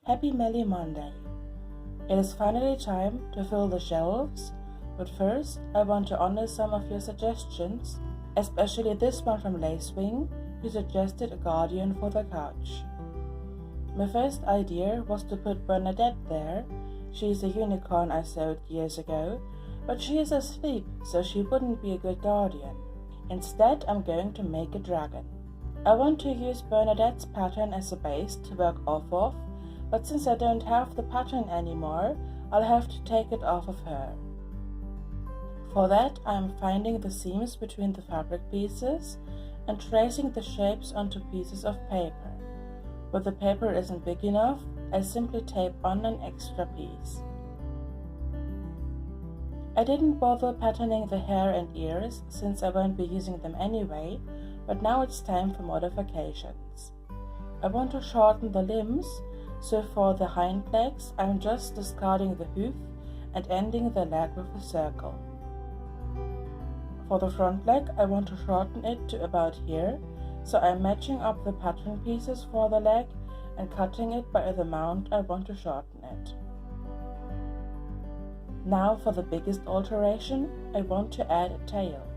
Happy Melly Monday! It is finally time to fill the shelves, but first I want to honor some of your suggestions, especially this one from Lacewing, who suggested a guardian for the couch. My first idea was to put Bernadette there. She is a unicorn I sewed years ago, but she is asleep, so she wouldn't be a good guardian. Instead, I'm going to make a dragon. I want to use Bernadette's pattern as a base to work off of, but since I don't have the pattern anymore, I'll have to take it off of her. For that, I'm finding the seams between the fabric pieces and tracing the shapes onto pieces of paper. Where the paper isn't big enough, I simply tape on an extra piece. I didn't bother patterning the hair and ears since I won't be using them anyway, but now it's time for modifications. I want to shorten the limbs, so for the hind legs I'm just discarding the hoof and ending the leg with a circle. For the front leg I want to shorten it to about here, so I'm matching up the pattern pieces for the leg and cutting it by the amount I want to shorten it. Now for the biggest alteration, I want to add a tail.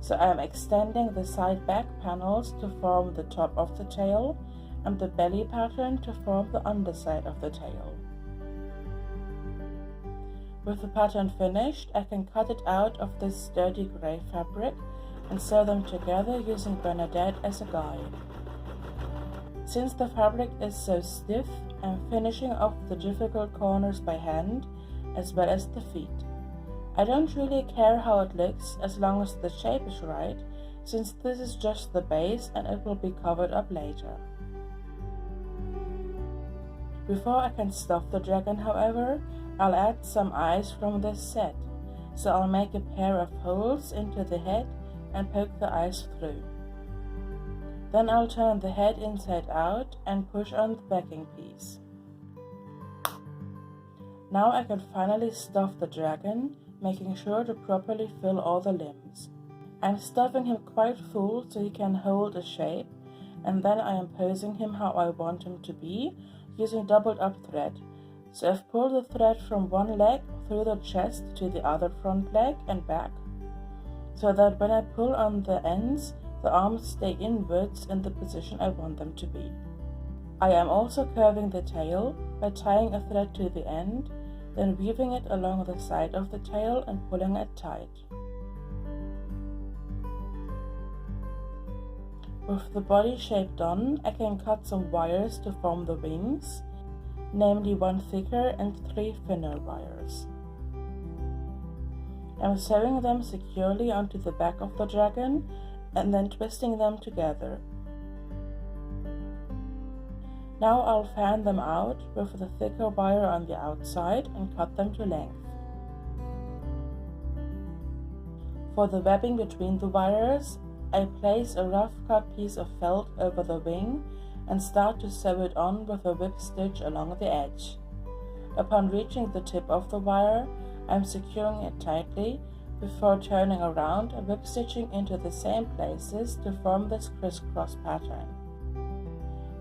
So I am extending the side back panels to form the top of the tail and the belly pattern to form the underside of the tail. With the pattern finished, I can cut it out of this sturdy grey fabric and sew them together using Bernadette as a guide. Since the fabric is so stiff, I'm finishing off the difficult corners by hand as well as the feet. I don't really care how it looks as long as the shape is right, since this is just the base and it will be covered up later. Before I can stuff the dragon, however, I'll add some eyes from this set, so I'll make a pair of holes into the head and poke the eyes through. Then I'll turn the head inside out and push on the backing piece. Now I can finally stuff the dragon, making sure to properly fill all the limbs. I'm stuffing him quite full so he can hold a shape, and then I am posing him how I want him to be, using doubled up thread. So I've pulled the thread from one leg through the chest to the other front leg and back, so that when I pull on the ends, the arms stay inwards in the position I want them to be. I am also curving the tail by tying a thread to the end, then weaving it along the side of the tail and pulling it tight. With the body shape done, I can cut some wires to form the wings, namely one thicker and 3 thinner wires. I'm sewing them securely onto the back of the dragon and then twisting them together. Now I'll fan them out with the thicker wire on the outside and cut them to length. For the webbing between the wires, I place a rough cut piece of felt over the wing and start to sew it on with a whip stitch along the edge. Upon reaching the tip of the wire, I'm securing it tightly before turning around and whip stitching into the same places to form this crisscross pattern.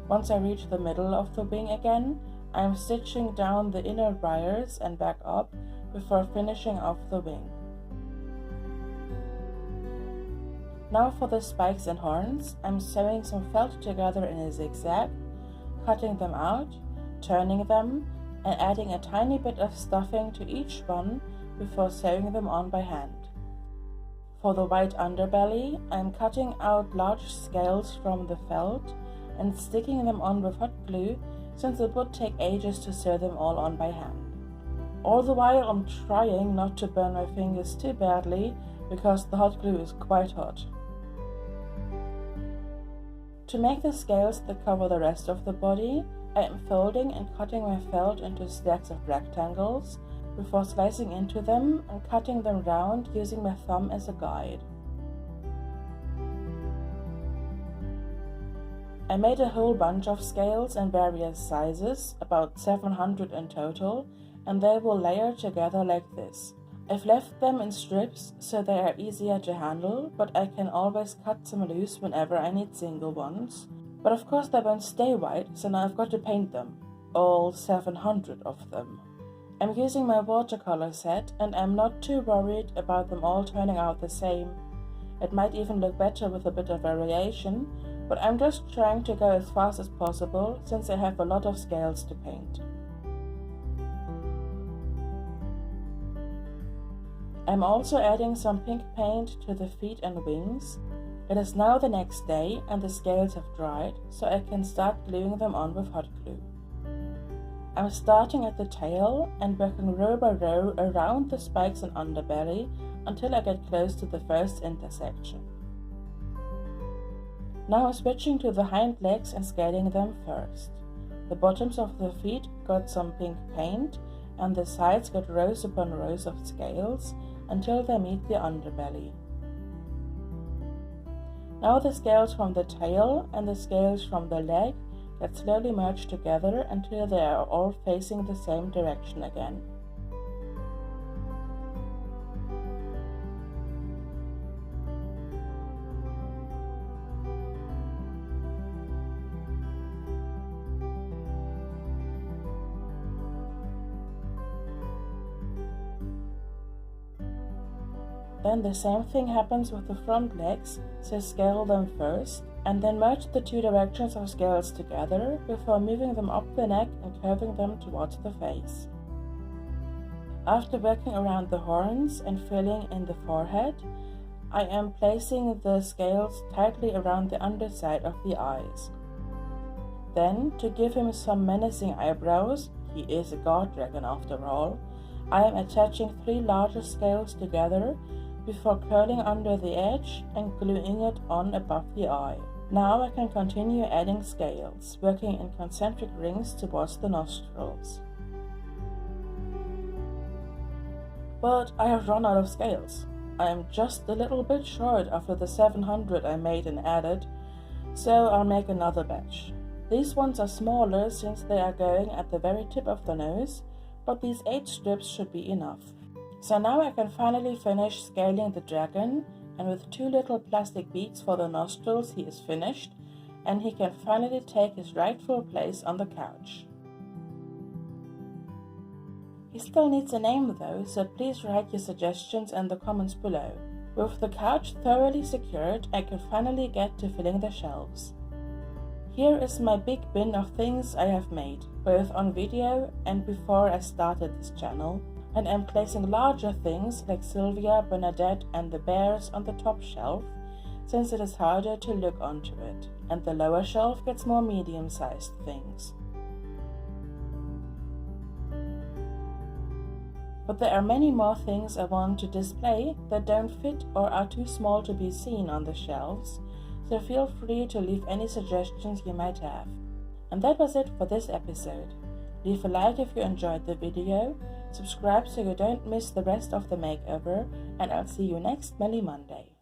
Once I reach the middle of the wing again, I am stitching down the inner wires and back up before finishing off the wing. Now for the spikes and horns, I'm sewing some felt together in a zigzag, cutting them out, turning them, and adding a tiny bit of stuffing to each one before sewing them on by hand. For the white underbelly, I'm cutting out large scales from the felt and sticking them on with hot glue, since it would take ages to sew them all on by hand. All the while I'm trying not to burn my fingers too badly because the hot glue is quite hot. To make the scales that cover the rest of the body, I am folding and cutting my felt into stacks of rectangles before slicing into them and cutting them round using my thumb as a guide. I made a whole bunch of scales in various sizes, about 700 in total, and they will layer together like this. I've left them in strips so they are easier to handle, but I can always cut some loose whenever I need single ones. But of course they won't stay white, so now I've got to paint them. all 700 of them. I'm using my watercolor set and I'm not too worried about them all turning out the same. It might even look better with a bit of variation, but I'm just trying to go as fast as possible since I have a lot of scales to paint. I'm also adding some pink paint to the feet and wings. It is now the next day and the scales have dried, so I can start gluing them on with hot glue. I'm starting at the tail and working row by row around the spikes and underbelly until I get close to the first intersection. Now I'm switching to the hind legs and scaling them first. The bottoms of the feet got some pink paint and the sides got rows upon rows of scales until they meet the underbelly. Now the scales from the tail and the scales from the leg get slowly merged together until they are all facing the same direction again. Then the same thing happens with the front legs, so scale them first, and then merge the two directions of scales together before moving them up the neck and curving them towards the face. After working around the horns and filling in the forehead, I am placing the scales tightly around the underside of the eyes. Then, to give him some menacing eyebrows, he is a guard dragon after all, I am attaching 3 larger scales together before curling under the edge and gluing it on above the eye. Now I can continue adding scales, working in concentric rings towards the nostrils. But I have run out of scales. I am just a little bit short after the 700 I made and added, so I'll make another batch. These ones are smaller since they are going at the very tip of the nose, but these 8 strips should be enough. So now I can finally finish scaling the dragon, and with 2 little plastic beads for the nostrils he is finished, and he can finally take his rightful place on the couch. He still needs a name though, so please write your suggestions in the comments below. With the couch thoroughly secured, I can finally get to filling the shelves. Here is my big bin of things I have made, both on video and before I started this channel, and I'm placing larger things like Sylvia, Bernadette and the bears on the top shelf, since it is harder to look onto it, and the lower shelf gets more medium-sized things. But there are many more things I want to display that don't fit or are too small to be seen on the shelves, so feel free to leave any suggestions you might have. And that was it for this episode. Leave a like if you enjoyed the video, subscribe so you don't miss the rest of the makeover, and I'll see you next Melly Monday.